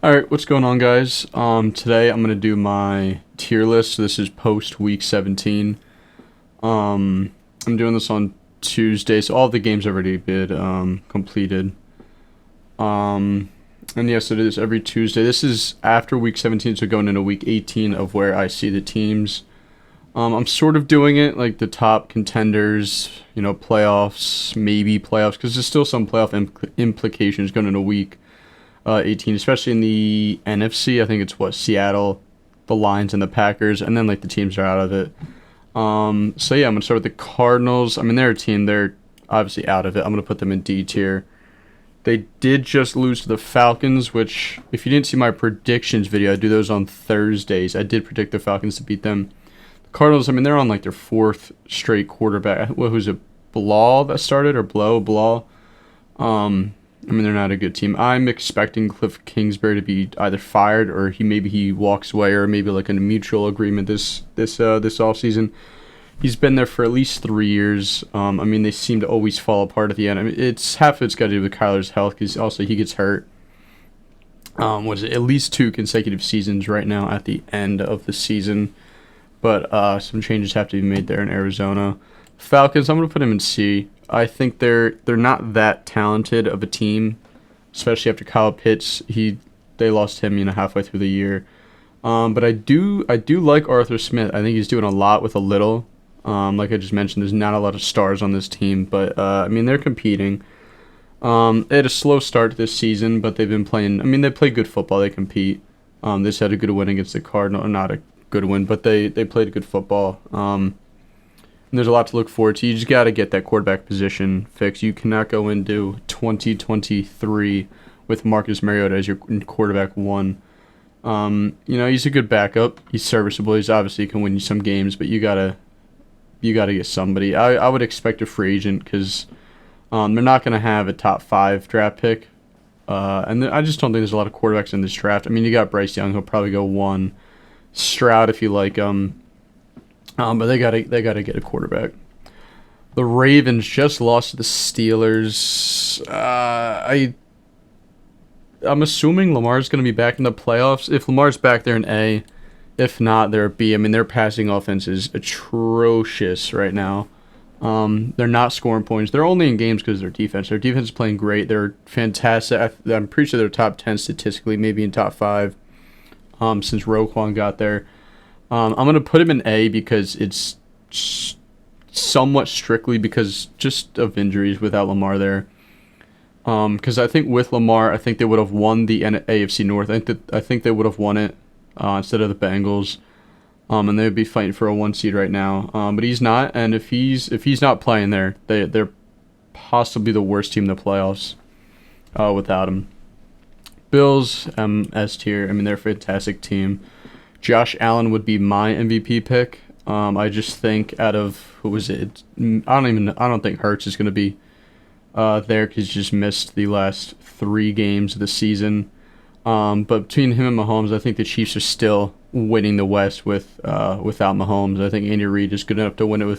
All right, what's going on, guys? Today I'm gonna do my tier list. So this is post week 17. I'm doing this on Tuesday, so all the games already been completed. Um, and yes, it is every Tuesday. This is after week 17, so going into week 18 of where I see the teams. I'm sort of doing it like the top contenders, playoffs, maybe playoffs, because there's still some playoff implications going into week 18, especially in the NFC. I think it's Seattle, the Lions, and the Packers, and then like the teams are out of it. So yeah, I'm gonna start with the Cardinals. I mean, they're a team. They're obviously out of it. I'm gonna put them in D tier. They did just lose to the Falcons, which if you didn't see my predictions video, I do those on Thursdays. I did predict the Falcons to beat them. The Cardinals, I mean, they're on like their fourth straight quarterback. Who's it? Blah that started or Blah? I mean, they're not a good team. I'm expecting Cliff Kingsbury to be either fired or he walks away, or maybe like a mutual agreement this off season. He's been there for at least 3 years. I mean, they seem to always fall apart at the end. I mean, it's half of it's got to do with Kyler's health, because also he gets hurt. What is it? At least 2 consecutive seasons right now at the end of the season. But some changes have to be made there in Arizona. Falcons, I'm gonna put him in C. I think they're not that talented of a team, especially after Kyle Pitts. They lost him halfway through the year. But I do like Arthur Smith. I think he's doing a lot with a little. Like I just mentioned, there's not a lot of stars on this team, but I mean, they're competing. They had a slow start this season, but they've been playing. I mean, they play good football. They compete. They just had a good win against the Cardinals. Not a good win, but they played good football. And there's a lot to look forward to. You just got to get that quarterback position fixed. You cannot go into 2023 with Marcus Mariota as your quarterback one. He's a good backup. He's serviceable. He's obviously can win you some games, but you gotta get somebody. I would expect a free agent, because they're not gonna have a top 5 draft pick. And I just don't think there's a lot of quarterbacks in this draft. I mean, you got Bryce Young. He'll probably go 1. Stroud, if you like him. But they gotta get a quarterback. The Ravens just lost to the Steelers. I'm assuming Lamar's gonna be back in the playoffs. If Lamar's back, they're an A. If not, they're a B. I mean, their passing offense is atrocious right now. They're not scoring points. They're only in games because of their defense. Their defense is playing great. They're fantastic. I'm pretty sure they're top 10 statistically, maybe in top 5. Since Roquan got there. I'm going to put him in A because it's somewhat strictly because just of injuries without Lamar there. Because I think with Lamar, I think they would have won the AFC North. I think they would have won it instead of the Bengals. And they would be fighting for a 1 seed right now. But he's not, and if he's not playing there, they're possibly the worst team in the playoffs without him. Bills, S tier. I mean, they're a fantastic team. Josh Allen would be my MVP pick. I just think out of who was it? I don't think Hurts is going to be there, because he just missed the last 3 games of the season. But between him and Mahomes, I think the Chiefs are still winning the West without Mahomes. I think Andy Reid is good enough to win it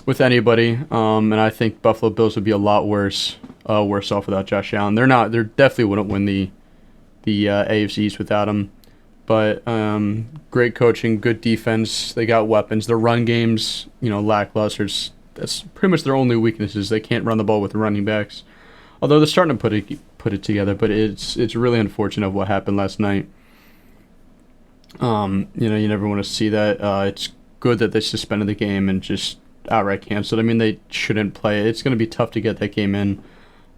with anybody. And I think Buffalo Bills would be a lot worse off without Josh Allen. They definitely wouldn't win the AFC East without him. But great coaching, good defense. They got weapons. Their run game's lackluster. That's pretty much their only weaknesses. They can't run the ball with the running backs. Although they're starting to put it together, but it's really unfortunate of what happened last night. You never want to see that. It's good that they suspended the game and just outright canceled. I mean, they shouldn't play it. It's going to be tough to get that game in.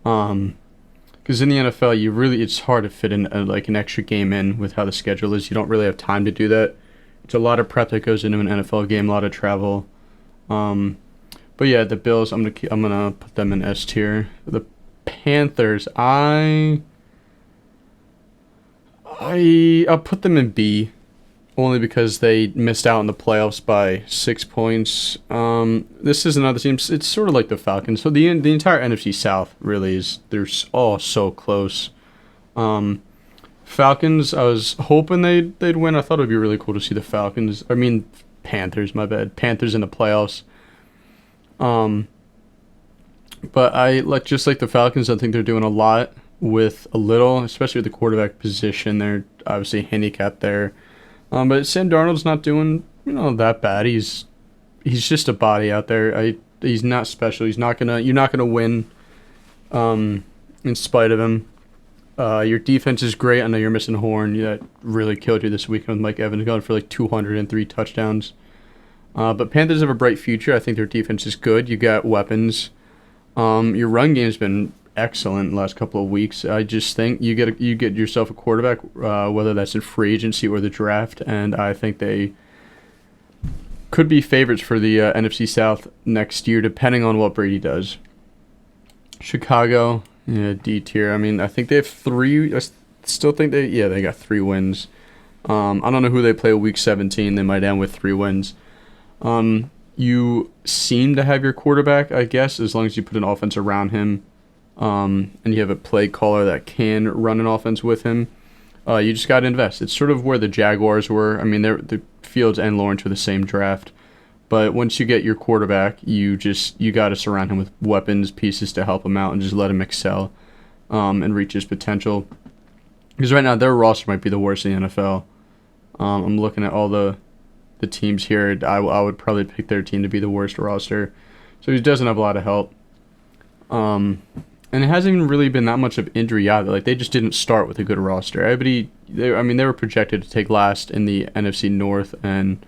Because in the NFL, it's hard to fit in an extra game in with how the schedule is. You don't really have time to do that. It's a lot of prep that goes into an NFL game, a lot of travel. But yeah, the Bills, I'm gonna put them in S tier. The Panthers, I'll put them in B, only because they missed out in the playoffs by 6 points. This is another team. It's sort of like the Falcons. So the entire NFC South really is. They're all so close. Falcons, I was hoping they'd win. I thought it'd be really cool to see the Falcons. I mean, Panthers. My bad. Panthers in the playoffs. But just like the Falcons, I think they're doing a lot with a little, especially with the quarterback position. They're obviously handicapped there. But Sam Darnold's not doing that bad. He's just a body out there. He's not special. You're not gonna win in spite of him. Your defense is great. I know you're missing Horn. That really killed you this weekend with Mike Evans going for like 203 touchdowns. But Panthers have a bright future. I think their defense is good. You got weapons. Your run game's been excellent the last couple of weeks. I just think you get yourself a quarterback, whether that's in free agency or the draft, and I think they could be favorites for the NFC South next year, depending on what Brady does. Chicago, yeah, D tier. I mean, I think they have three. I still think they got 3 wins. I don't know who they play week 17. They might end with 3 wins. You seem to have your quarterback, I guess, as long as you put an offense around him, and you have a play caller that can run an offense with him. You just got to invest. It's sort of where the Jaguars were. I mean, the Fields and Lawrence were the same draft, but once you get your quarterback, you got to surround him with weapons, pieces to help him out, and just let him excel, and reach his potential. Because right now their roster might be the worst in the NFL. I'm looking at all the teams here. I would probably pick their team to be the worst roster. So he doesn't have a lot of help. And it hasn't even really been that much of injury either. Like, they just didn't start with a good roster. They were projected to take last in the NFC North, and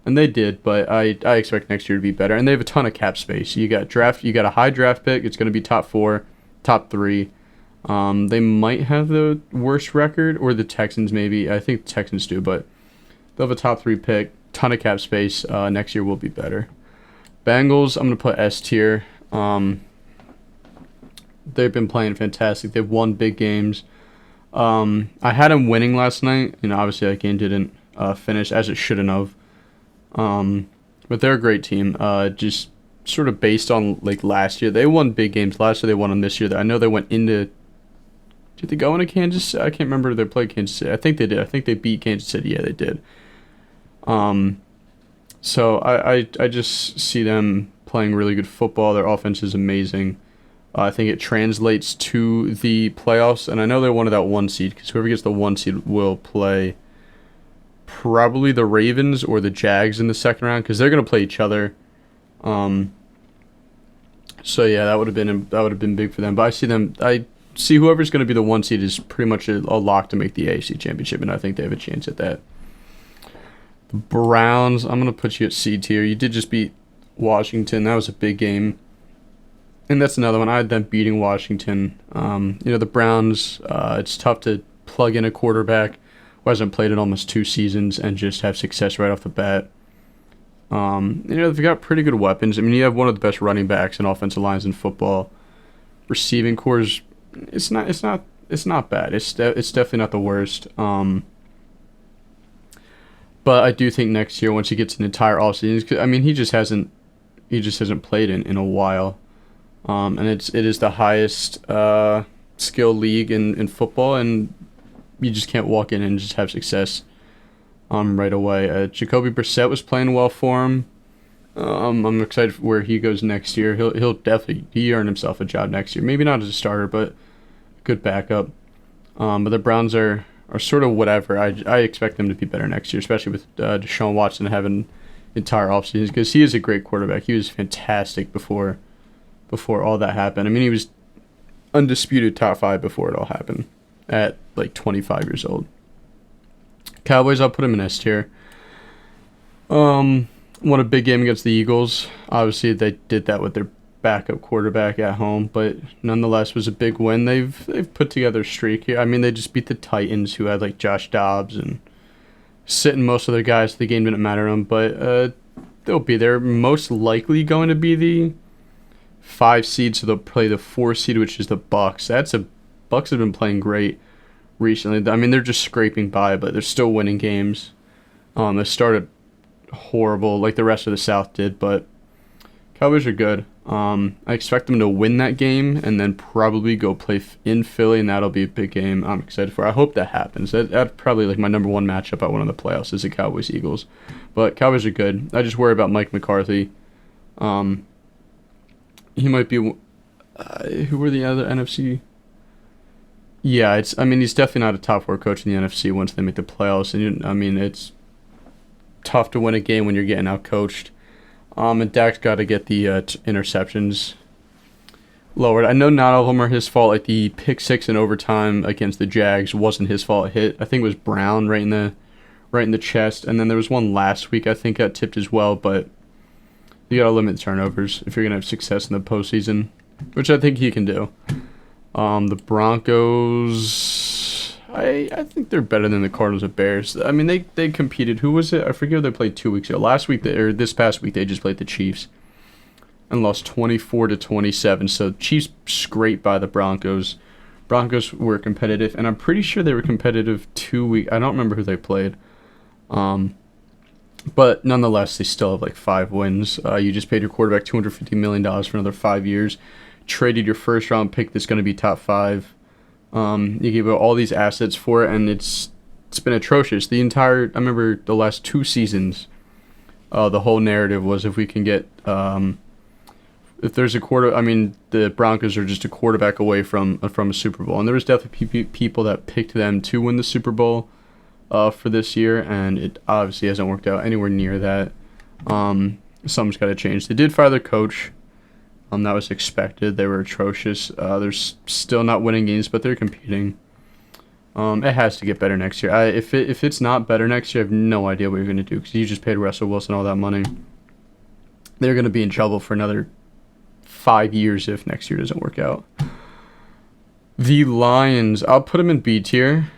they did, but I expect next year to be better. And they have a ton of cap space. You got a high draft pick. It's going to be top 4, top 3. They might have the worst record, or the Texans maybe. I think the Texans do, but they'll have a top 3 pick. Ton of cap space. Next year will be better. Bengals, I'm going to put S tier. They've been playing fantastic. They've won big games. I had them winning last night. Obviously that game didn't finish as it shouldn't have. But they're a great team. Just sort of based on like last year. They won big games last year. They won them this year. I know they went into. Did they go into Kansas? I can't remember. They played Kansas City. I think they did. I think they beat Kansas City. Yeah, they did. So I just see them playing really good football. Their offense is amazing. I think it translates to the playoffs, and I know they're one of that 1 seed, because whoever gets the 1 seed will play probably the Ravens or the Jags in the second round, because they're going to play each other. So yeah, that would have been big for them. But I see whoever's going to be the 1 seed is pretty much a lock to make the AFC Championship, and I think they have a chance at that. The Browns, I'm going to put you at C tier. You did just beat Washington. That was a big game. And that's another one. I had them beating Washington. The Browns, it's tough to plug in a quarterback who hasn't played in almost 2 seasons and just have success right off the bat. They've got pretty good weapons. I mean, you have one of the best running backs and offensive lines in football. Receiving cores, it's not bad. It's definitely not the worst. But I do think next year, once he gets an entire offseason, I mean, he just hasn't played in a while. And it is the highest skill league in football, and you just can't walk in and just have success right away. Jacoby Brissett was playing well for him. I'm excited for where he goes next year. He'll definitely earn himself a job next year. Maybe not as a starter, but good backup. But the Browns are sort of whatever. I expect them to be better next year, especially with Deshaun Watson having entire offseason, because he is a great quarterback. He was fantastic before all that happened. I mean, he was undisputed top 5 before it all happened at like 25 years old. Cowboys, I'll put him in S tier. Won a big game against the Eagles. Obviously, they did that with their backup quarterback at home, but nonetheless was a big win. They've put together a streak here. I mean, they just beat the Titans, who had like Josh Dobbs and sitting most of their guys. The game didn't matter to them, but they'll be there. Most likely going to be the 5 seed, so they'll play the 4 seed, which is the Bucks. Bucks have been playing great recently. I mean, they're just scraping by, but they're still winning games. They started horrible, like the rest of the South did, but Cowboys are good. I expect them to win that game and then probably go play in Philly, and that'll be a big game I'm excited for. I hope that happens. That's probably like my number 1 matchup I want in the playoffs is the Cowboys-Eagles. But Cowboys are good. I just worry about Mike McCarthy. He might be. Who were the other NFC? Yeah, it's. I mean, he's definitely not a top four coach in the NFC once they make the playoffs. And I mean, it's tough to win a game when you're getting out coached. And Dak's got to get the interceptions lowered. I know not all of them are his fault. Like the pick six in overtime against the Jags wasn't his fault. It hit. I think it was Brown right in the chest. And then there was one last week I think got tipped as well. But you got to limit turnovers if you're gonna have success in the postseason, which I think he can do. The Broncos, I think they're better than the Cardinals and Bears. I mean, they competed. Who was it? I forget who they played 2 weeks ago. Last week, or this past week, they just played the Chiefs and lost 24-27. So Chiefs scraped by the Broncos. Broncos were competitive, and I'm pretty sure they were competitive 2 weeks. I don't remember who they played. But nonetheless, they still have like 5 wins. You just paid your quarterback $250 million for another 5 years. Traded your first round pick that's going to be top five. You gave out all these assets for it, and it's been atrocious. I remember the last 2 seasons, the whole narrative was if we can get, if there's a quarter, I mean, the Broncos are just a quarterback away from a Super Bowl. And there was definitely people that picked them to win the Super Bowl for this year, and it obviously hasn't worked out anywhere near that. Something's got to change. They did fire their coach. That was expected. They were atrocious. They're still not winning games, but they're competing. It has to get better next year. If it's not better next year, I have no idea what you're going to do because you just paid Russell Wilson all that money. They're going to be in trouble for another 5 years if next year doesn't work out. The Lions, I'll put them in B tier.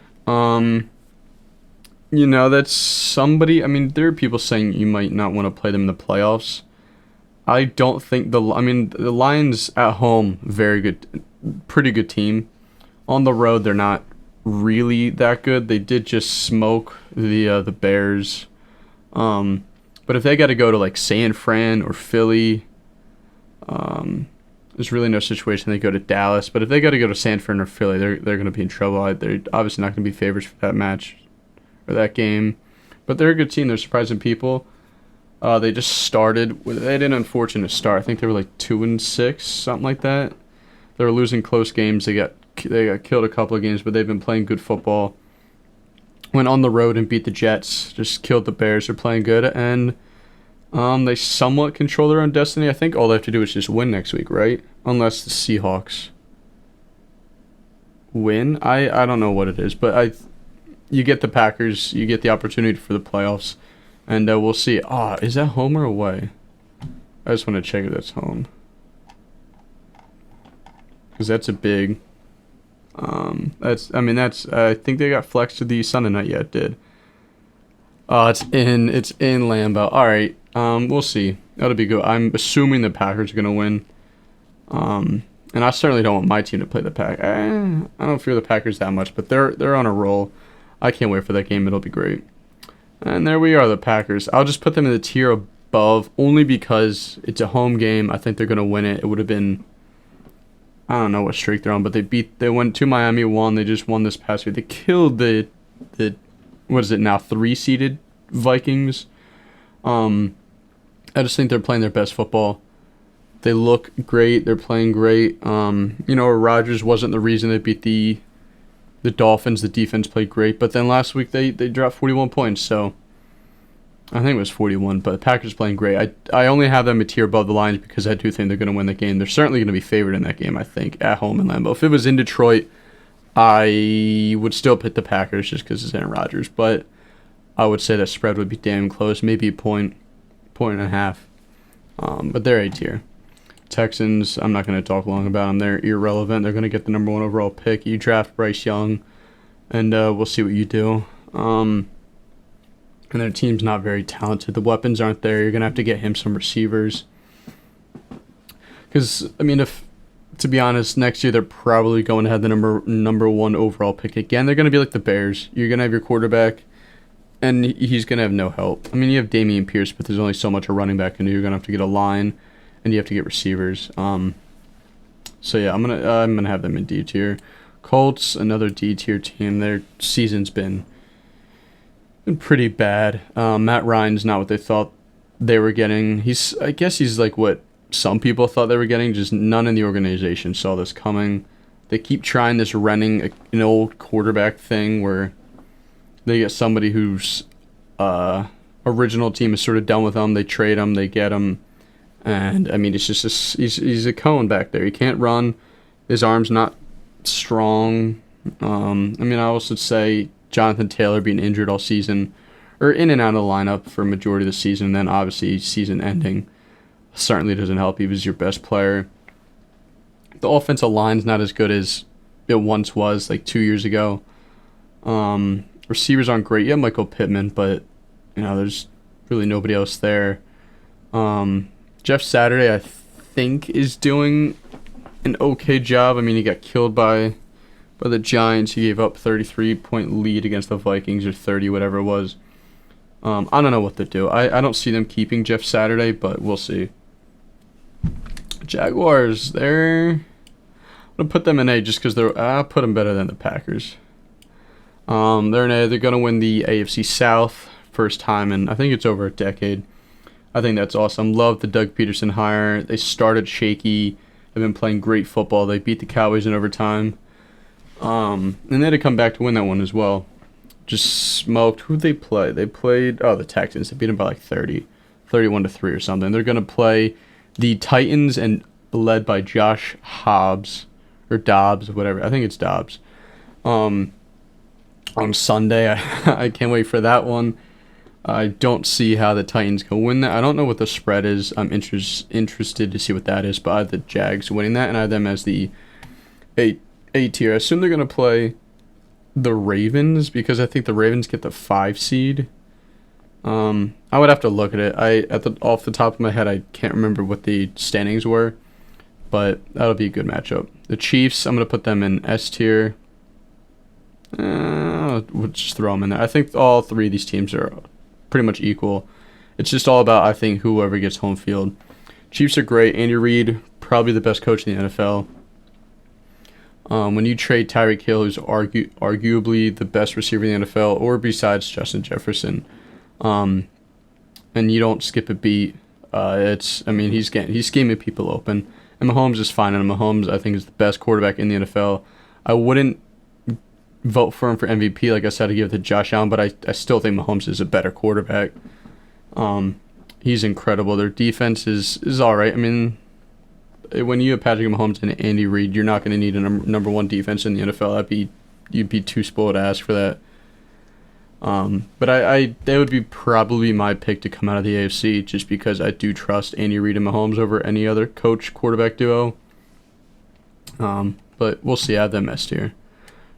That's somebody. I mean, there are people saying you might not want to play them in the playoffs. I don't think the Lions at home, very good, pretty good team. On the road, they're not really that good. They did just smoke the Bears. But if they got to go to like San Fran or Philly, there's really no situation they go to Dallas. But if they got to go to San Fran or Philly, they're going to be in trouble. They're obviously not going to be favorites for that match or that game. But they're a good team. They're surprising people. They just started. They had an unfortunate start. I think they were like 2-6, something like that. They were losing close games. They got killed a couple of games, but they've been playing good football. Went on the road and beat the Jets. Just killed the Bears. They're playing good, and they somewhat control their own destiny. I think all they have to do is just win next week, right? Unless the Seahawks win. I don't know what it is, but you get the Packers. You get the opportunity for the playoffs. And we'll see. Is that home or away? I just want to check if that's home. Because that's a big... I think they got flexed to the Sunday night. Yeah, it did. It's in Lambeau. Alright, we'll see. That'll be good. I'm assuming the Packers are going to win. And I certainly don't want my team to play the Pack. I don't fear the Packers that much, but they're on a roll. I can't wait for that game. It'll be great. And there we are, the Packers. I'll just put them in the tier above only because it's a home game. I think they're going to win it. It would have been, I don't know what streak they're on, but they went to Miami, won. They just won this past week. They killed the what is it now, 3-seeded Vikings. I just think they're playing their best football. They look great. They're playing great. Rodgers wasn't the reason they beat the Dolphins. The defense played great, but then last week they dropped 41 points, so I think it was 41, but the Packers playing great. I only have them a tier above the Lions because I do think they're going to win the game. They're certainly going to be favored in that game, I think, at home in Lambeau. If it was in Detroit, I would still pick the Packers just because it's Aaron Rodgers, but I would say that spread would be damn close, maybe a point and a half, but they're A tier. Texans, I'm not going to talk long about them. They're irrelevant. They're going to get the number 1 overall pick. You draft Bryce Young, and we'll see what you do. And their team's not very talented. The weapons aren't there. You're going to have to get him some receivers. Because, to be honest, next year they're probably going to have the number 1 overall pick again. They're going to be like the Bears. You're going to have your quarterback, and he's going to have no help. You have Dameon Pierce, but there's only so much a running back can do. You're going to have to get a line. And you have to get receivers. So yeah, I'm gonna have them in D tier. Colts, another D tier team. Their season's been pretty bad. Matt Ryan's not what they thought they were getting. I guess he's like what some people thought they were getting. Just none in the organization saw this coming. they keep trying this running an old quarterback thing where they get somebody whose original team is sort of done with them. They trade him, they get him, and I mean it's just he's a cone back there. He can't run. His arm's not strong. I mean I also say Jonathan Taylor being injured all season, or in and out of the lineup for a majority of the season, and then obviously season ending certainly doesn't help. He was your best player. The offensive line's not as good as it once was, like 2 years ago. Receivers aren't great. Yeah, Michael Pittman, but there's really nobody else there. Jeff Saturday, I think, is doing an okay job. I mean, he got killed by the Giants. He gave up 33-point lead against the Vikings, or 30, whatever it was. I don't know what to do. I don't see them keeping Jeff Saturday, but we'll see. Jaguars, I'm gonna put them in A just because I'll put them better than the Packers. They're in A. They're gonna win the AFC South first time in I think it's over a decade. I think that's awesome. Love the Doug Peterson hire. They started shaky. They've been playing great football. They beat the Cowboys in overtime. And they had to come back to win that one as well. Just smoked. Who'd they play? They played the Texans. They beat them by like 31-3 or something. They're gonna play the Titans and led by Josh Dobbs, whatever. I think it's Dobbs. On Sunday, I can't wait for that one. I don't see how the Titans can win that. I don't know what the spread is. I'm interested to see what that is, but I have the Jags winning that, and I have them as the A tier. I assume they're going to play the Ravens because I think the Ravens get the 5 seed. I would have to look at it. Off the top of my head, I can't remember what the standings were, but that'll be a good matchup. The Chiefs, I'm going to put them in S tier. We'll just throw them in there. I think all 3 of these teams are pretty much equal. It's just all about, I think, whoever gets home field. Chiefs are great. Andy Reid, probably the best coach in the NFL. When you trade Tyreek Hill, who's arguably the best receiver in the NFL, or besides Justin Jefferson, and you don't skip a beat, he's scheming people open. And Mahomes is fine, and Mahomes, I think, is the best quarterback in the NFL. I wouldn't vote for him for MVP, like I said, to give it to Josh Allen, but I still think Mahomes is a better quarterback. He's incredible. Their defense is all right. I mean, when you have Patrick Mahomes and Andy Reid, you're not going to need a number one defense in the NFL. You'd be too spoiled to ask for that. But that would be probably my pick to come out of the AFC, just because I do trust Andy Reid and Mahomes over any other coach-quarterback duo. But we'll see. I have them S tier.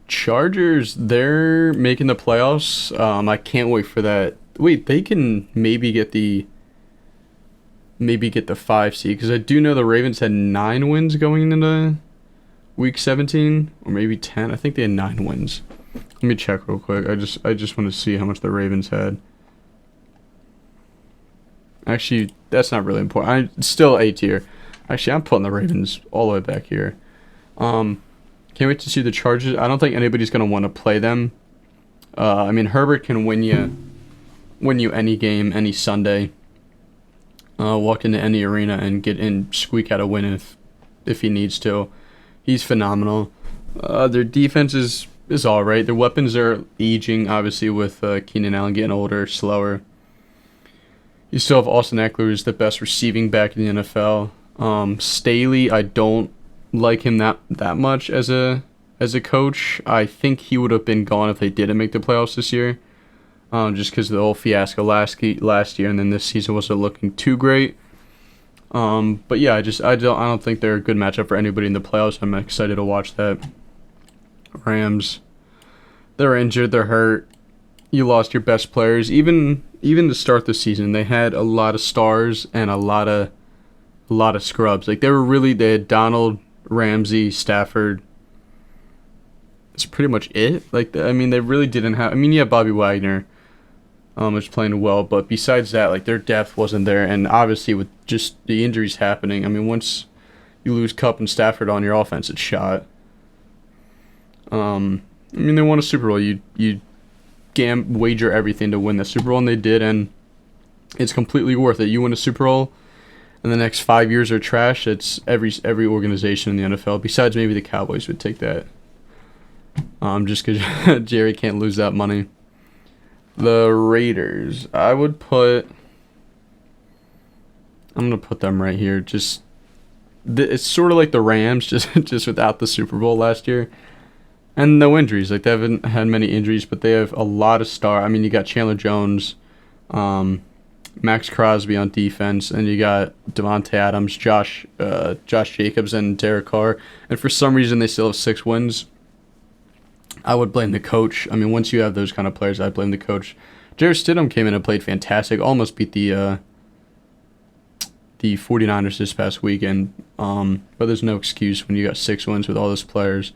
Chargers, they're making the playoffs. I can't wait for that. Wait, they can maybe get the 5 seed, because I do know the Ravens had 9 wins going into week 17, or maybe 10. I think they had 9 wins. Let me check real quick. I just want to see how much the Ravens had. Actually, that's not really important. It's still A tier. Actually, I'm putting the Ravens all the way back here. Can't wait to see the Chargers. I don't think anybody's going to want to play them. I mean, Herbert can win you any game, any Sunday. Walk into any arena and squeak out a win if he needs to. He's phenomenal. Their defense is all right. Their weapons are aging, obviously, with Keenan Allen getting older, slower. You still have Austin Eckler, who's the best receiving back in the NFL. Staley, I don't like him that much as a coach. I think he would have been gone if they didn't make the playoffs this year. Just because of the whole fiasco last year, and then this season wasn't looking too great. But yeah, I don't think they're a good matchup for anybody in the playoffs. I'm excited to watch that. Rams, they're injured, they're hurt. You lost your best players. Even to start the season, they had a lot of stars and a lot of scrubs. Like they had Donald, Ramsey, Stafford. That's pretty much it. Like, I mean, they really didn't have. I mean, yeah, Bobby Wagner was playing well, but besides that, like, their depth wasn't there. And obviously, with just the injuries happening, I mean, once you lose Kupp and Stafford on your offense, it's shot. I mean, they won a Super Bowl. You wager everything to win the Super Bowl, and they did, and it's completely worth it. You win a Super Bowl, and the next 5 years are trash, it's every organization in the NFL, besides maybe the Cowboys, would take that. Just because Jerry can't lose that money. The Raiders, I'm gonna put them right here. Just it's sort of like the Rams, just without the Super Bowl last year, and no injuries. Like they haven't had many injuries, but they have a lot of star. I mean, you got Chandler Jones, Max Crosby on defense, and you got Devontae Adams, Josh Jacobs, and Derek Carr. And for some reason, they still have 6 wins. I would blame the coach. I mean, once you have those kind of players, I blame the coach. Jarrett Stidham came in and played fantastic. Almost beat the 49ers this past weekend. But there's no excuse when you got 6 wins with all those players.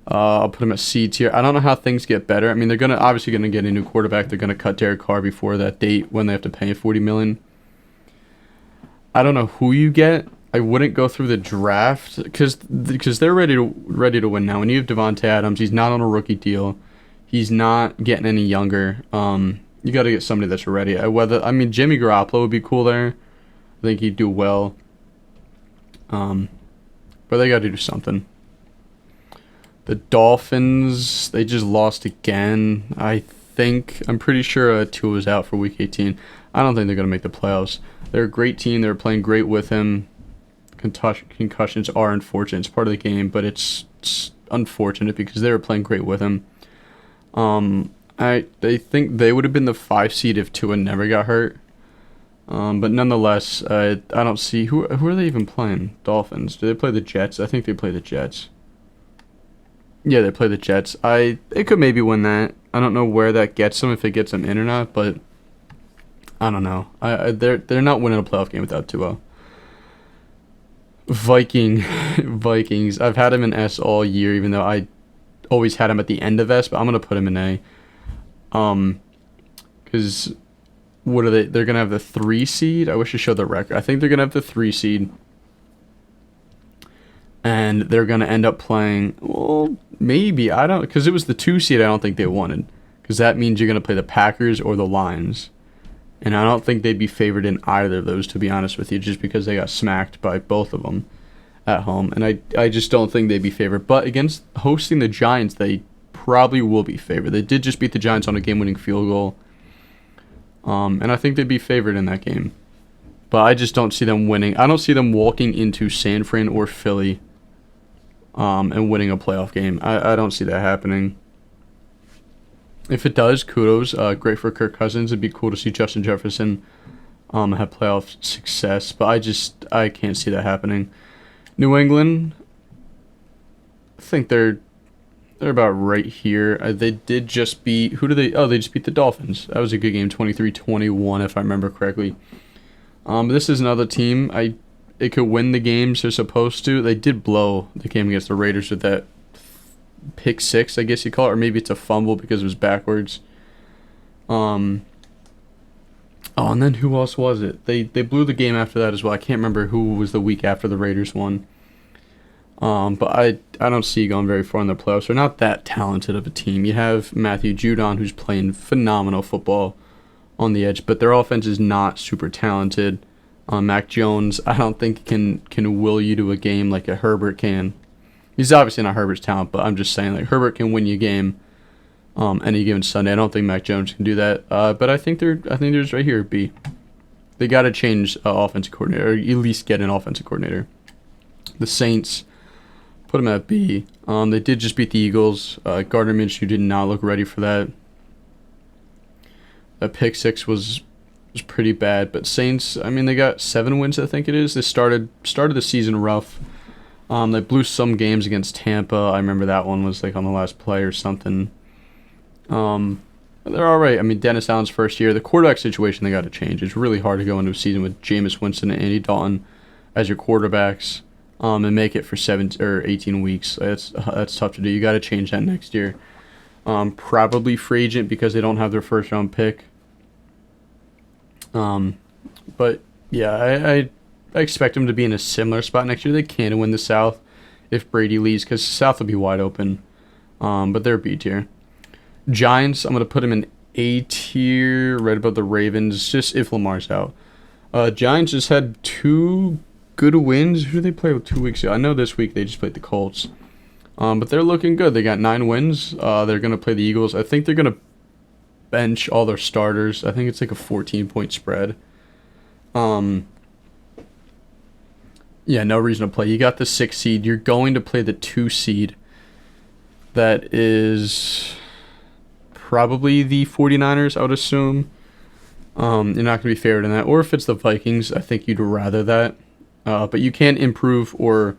I'll put him at C tier. I don't know how things get better. I mean, they're obviously gonna get a new quarterback. They're gonna cut Derek Carr before that date when they have to pay $40 million. I don't know who you get. I wouldn't go through the draft because they're ready to win now. When you have Devontae Adams, he's not on a rookie deal. He's not getting any younger. You got to get somebody that's ready. Jimmy Garoppolo would be cool there. I think he'd do well. But they got to do something. The Dolphins, they just lost again. I'm pretty sure Tua was out for Week 18. I don't think they're going to make the playoffs. They're a great team. They're playing great with him. Concussions are unfortunate. It's part of the game, but it's unfortunate because they were playing great with him. I think they would have been the 5 seed if Tua never got hurt. But nonetheless, I don't see who are they even playing? Dolphins. Do they play the Jets? I think they play the Jets. Yeah, they play the Jets. They could maybe win that. I don't know where that gets them, if it gets them in or not, but I don't know. They're not winning a playoff game without Tua. Vikings. I've had him in S all year, even though I always had him at the end of S, but I'm gonna put him in A. Because what are they? They're gonna have the 3 seed. I wish I showed the record. I think they're gonna have the 3 seed, and they're gonna end up playing. Well, maybe I don't, because it was the 2 seed. I don't think they wanted, because that means you're gonna play the Packers or the Lions. And I don't think they'd be favored in either of those, to be honest with you, just because they got smacked by both of them at home. And I just don't think they'd be favored. But against hosting the Giants, they probably will be favored. They did just beat the Giants on a game-winning field goal. And I think they'd be favored in that game. But I just don't see them winning. I don't see them walking into San Fran or Philly and winning a playoff game. I don't see that happening. If it does, kudos. Great for Kirk Cousins. It'd be cool to see Justin Jefferson have playoff success, but I can't see that happening. New England, I think they're about right here. They did just beat, they just beat the Dolphins. That was a good game, 23-21 if I remember correctly. This is another team. It could win the games they're supposed to. They did blow the game against the Raiders with that pick 6, I guess you call it, or maybe it's a fumble because it was backwards. And then who else was it? They blew the game after that as well. I can't remember who was the week after the Raiders won. But I don't see going very far in the playoffs. They're not that talented of a team. You have Matthew Judon, who's playing phenomenal football on the edge, but their offense is not super talented. Mac Jones, I don't think can will you to a game like a Herbert can. He's obviously not Herbert's talent, but I'm just saying, like, Herbert can win you a game any given Sunday. I don't think Mac Jones can do that. But I think they're just right here at B. They got to change offensive coordinator, or at least get an offensive coordinator. The Saints, put them at B. They did just beat the Eagles. Gardner Minshew did not look ready for that. That pick 6 was pretty bad. But Saints, I mean, they got 7 wins, I think it is. They started the season rough. They blew some games against Tampa. I remember that one was like on the last play or something. They're all right. I mean, Dennis Allen's first year. The quarterback situation, they got to change. It's really hard to go into a season with Jameis Winston and Andy Dalton as your quarterbacks and make it for 7 or 18 weeks. That's tough to do. You got to change that next year. Probably free agent because they don't have their first round pick. But yeah, I expect them to be in a similar spot next year. They can win the South if Brady leaves, because the South will be wide open. But they're B tier. Giants, I'm going to put them in A tier, right above the Ravens, just if Lamar's out. Giants just had two good wins. Who did they play with 2 weeks ago? I know this week they just played the Colts. But they're looking good. They got 9 wins. They're going to play the Eagles. I think they're going to bench all their starters. I think it's like a 14-point spread. Yeah, no reason to play. You got the 6 seed. You're going to play the 2 seed. That is probably the 49ers, I would assume. You're not going to be favored in that. Or if it's the Vikings, I think you'd rather that. But you can't improve or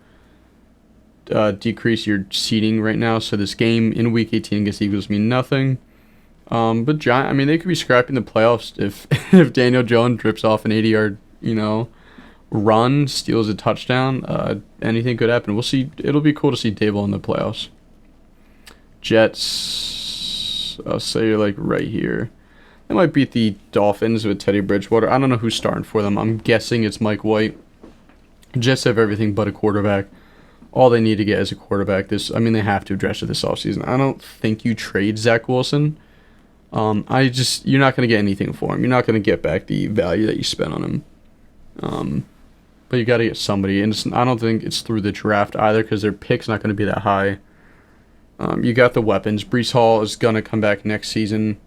decrease your seeding right now. So this game in Week 18 against the Eagles mean nothing. But they could be scrapping the playoffs if if Daniel Jones drips off an 80-yard, run, steals a touchdown. Anything could happen. We'll see. It'll be cool to see Dable in the playoffs. Jets, I'll say you're like right here. They might beat the Dolphins with Teddy Bridgewater. I don't know who's starting for them. I'm guessing it's Mike White. Jets have everything but a quarterback. All they need to get is a quarterback. They have to address it this offseason. I don't think you trade Zach Wilson. You're not going to get anything for him. You're not going to get back the value that you spent on him. But you got to get somebody. And I don't think it's through the draft either because their pick's not going to be that high. You got the weapons. Breece Hall is going to come back next season.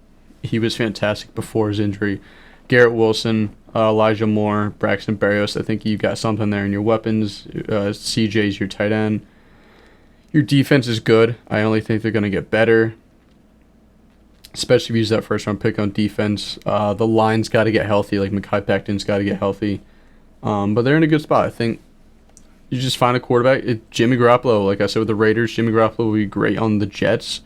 He was fantastic before his injury. Garrett Wilson, Elijah Moore, Braxton Berrios. I think you got something there in your weapons. CJ's your tight end. Your defense is good. I only think they're going to get better, especially if you use that first-round pick on defense. The line's got to get healthy. Like Mekhi Becton's got to get healthy. But they're in a good spot. I think you just find a quarterback. Jimmy Garoppolo, like I said with the Raiders, Jimmy Garoppolo will be great on the Jets.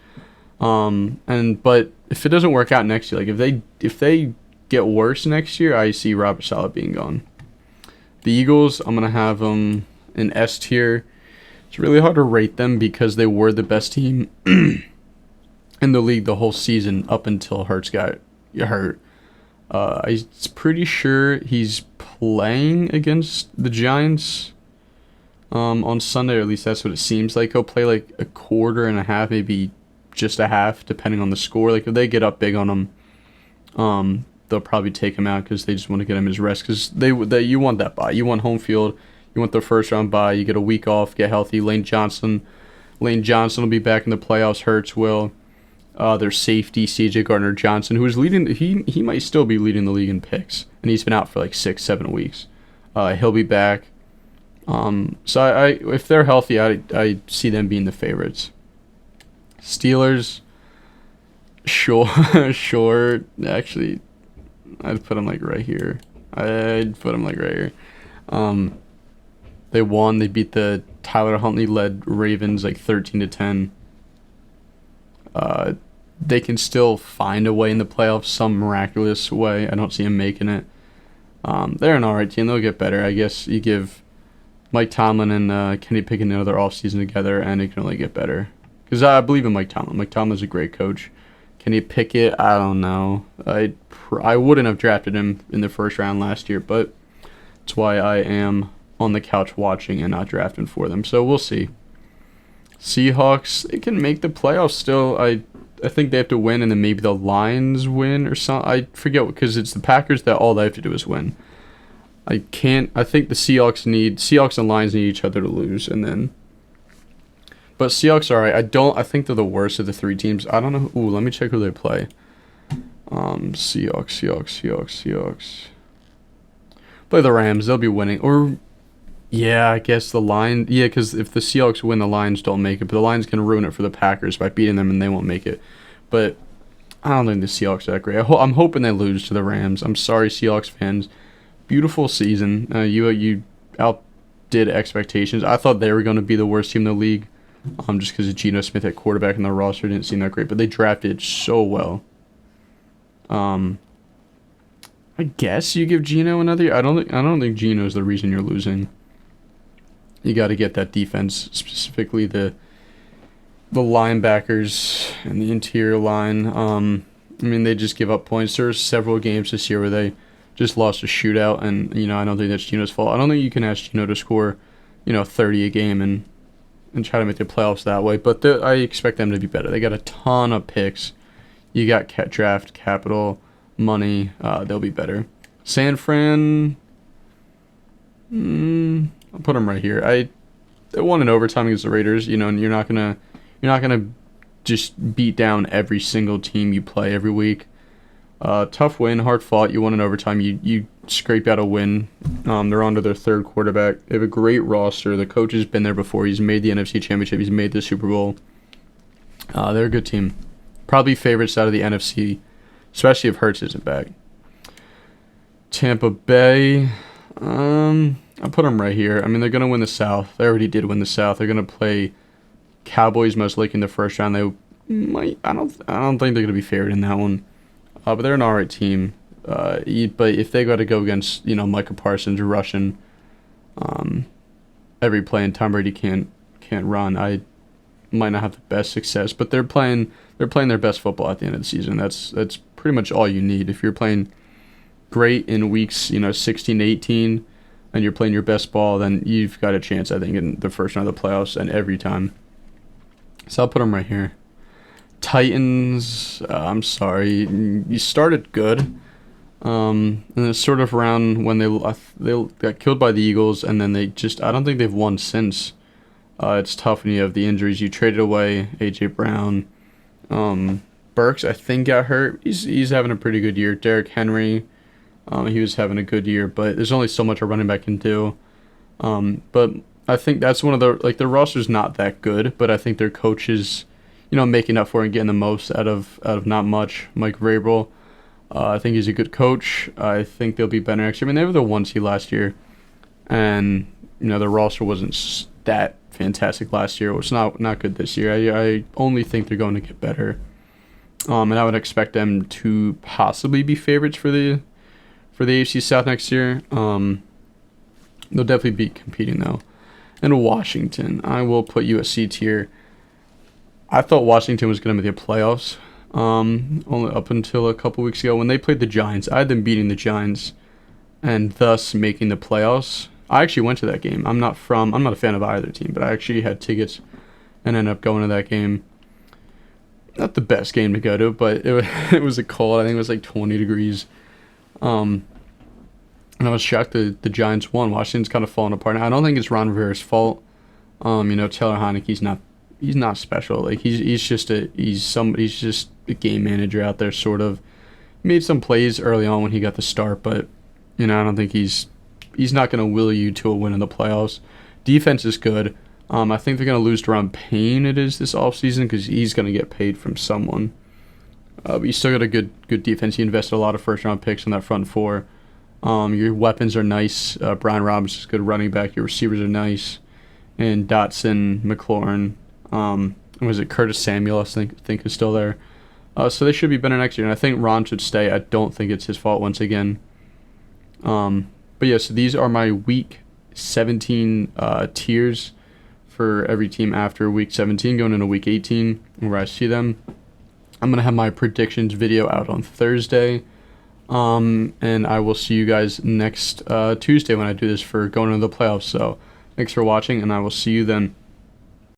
But if it doesn't work out next year, like if they get worse next year, I see Robert Saleh being gone. The Eagles, I'm gonna have them in S tier. It's really hard to rate them because they were the best team in the league the whole season up until Hurts got hurt. I'm pretty sure he's playing against the Giants on Sunday, or at least that's what it seems like. He'll play like a quarter and a half, maybe just a half, depending on the score. Like if they get up big on him, they'll probably take him out because they just want to get him his rest. Because you want that bye. You want home field. You want the first round bye. You get a week off, get healthy. Lane Johnson will be back in the playoffs. Hurts will. Their safety, C.J. Gardner-Johnson, who is leading. He might still be leading the league in picks, and he's been out for like 6-7 weeks. He'll be back. So I if they're healthy, I see them being the favorites. Steelers, sure. Actually, I'd put them like right here. They won. They beat the Tyler Huntley-led Ravens like 13-10. They can still find a way in the playoffs, some miraculous way. I don't see them making it. They're an alright team. They'll get better. I guess you give Mike Tomlin and Kenny Pickett another offseason together, and it can only get better. Because I believe in Mike Tomlin. Mike Tomlin's a great coach. Kenny Pickett, I don't know. I wouldn't have drafted him in the first round last year, but that's why I am on the couch watching and not drafting for them. So we'll see. Seahawks, they can make the playoffs still. I think they have to win, and then maybe the Lions win or something. I forget, because it's the Packers that all they have to do is win. I think the Seahawks and Lions need each other to lose, and then. But Seahawks are alright. I think they're the worst of the 3 teams. I don't know. Let me check who they play. Seahawks. Play the Rams. They'll be winning. Or, yeah, I guess the Lions. Yeah, because if the Seahawks win, the Lions don't make it. But the Lions can ruin it for the Packers by beating them, and they won't make it. But I don't think the Seahawks are that great. I'm hoping they lose to the Rams. I'm sorry, Seahawks fans. Beautiful season. You outdid expectations. I thought they were going to be the worst team in the league. Just because of Geno Smith at quarterback and the roster didn't seem that great, but they drafted so well. I guess you give Geno another year. I don't think Geno is the reason you're losing. You got to get that defense, specifically the linebackers and the interior line. They just give up points. There's several games this year where they just lost a shootout, and I don't think that's Geno's fault. I don't think you can ask Geno to score, 30 a game and try to make the playoffs that way. But I expect them to be better. They got a ton of picks. You got draft capital, money. They'll be better. San Fran, I'll put them right here. They won in overtime against the Raiders, and you're not gonna just beat down every single team you play every week. Tough win, hard fought. You won in overtime. You scrape out a win. They're on to their third quarterback. They have a great roster. The coach has been there before. He's made the NFC Championship. He's made the Super Bowl. They're a good team. Probably favorites out of the NFC, especially if Hurts isn't back. Tampa Bay. I put them right here. I mean, they're gonna win the South. They already did win the South. They're gonna play Cowboys most likely in the first round. They might. I don't think they're gonna be favored in that one. But they're an alright team. But if they got to go against Micah Parsons rushing every play and Tom Brady can't run, I might not have the best success. But they're playing their best football at the end of the season. That's pretty much all you need. If you're playing great in weeks 16 to 18 and you're playing your best ball, then you've got a chance, I think, in the first round of the playoffs and every time. So I'll put them right here. Titans, I'm sorry, you started good, and it's sort of around when they got killed by the Eagles, and then I don't think they've won since. It's tough when you have the injuries. You traded away A.J. Brown. Burks, I think, got hurt. He's having a pretty good year. Derrick Henry, he was having a good year, but there's only so much a running back can do. But I think that's one of the roster's not that good, but I think their coaches, making up for it and getting the most out of not much. Mike Vrabel, I think he's a good coach. I think they'll be better next year. I mean, they were the 1 seed last year, and the roster wasn't that fantastic last year. It was not good this year. I only think they're going to get better, and I would expect them to possibly be favorites for the AFC South next year. They'll definitely be competing though. And Washington, I will put you at C tier. I thought Washington was going to make the playoffs. Only up until a couple weeks ago when they played the Giants. I had them beating the Giants and thus making the playoffs. I actually went to that game. I'm not a fan of either team, but I actually had tickets and ended up going to that game. Not the best game to go to, but it was a cold. I think it was like 20 degrees. And I was shocked that the Giants won. Washington's kind of falling apart. Now, I don't think it's Ron Rivera's fault. Taylor Heinicke's he's not special. Like he's just a game manager out there, sort of. He made some plays early on when he got the start, but I don't think he's not going to will you to a win in the playoffs. Defense is good. I think they're going to lose to Ron Payne. It is this offseason because he's going to get paid from someone. But you still got a good defense. He invested a lot of first round picks on that front four. Your weapons are nice. Brian Robinson's a good running back. Your receivers are nice. And Dotson, McLaurin, was it Curtis Samuel, I think is still there. So they should be better next year. And I think Ron should stay. I don't think it's his fault once again. But yeah, so these are my week 17 tiers for every team after week 17 going into week 18 where I see them. I'm going to have my predictions video out on Thursday. And I will see you guys next Tuesday when I do this for going into the playoffs. So thanks for watching, and I will see you then.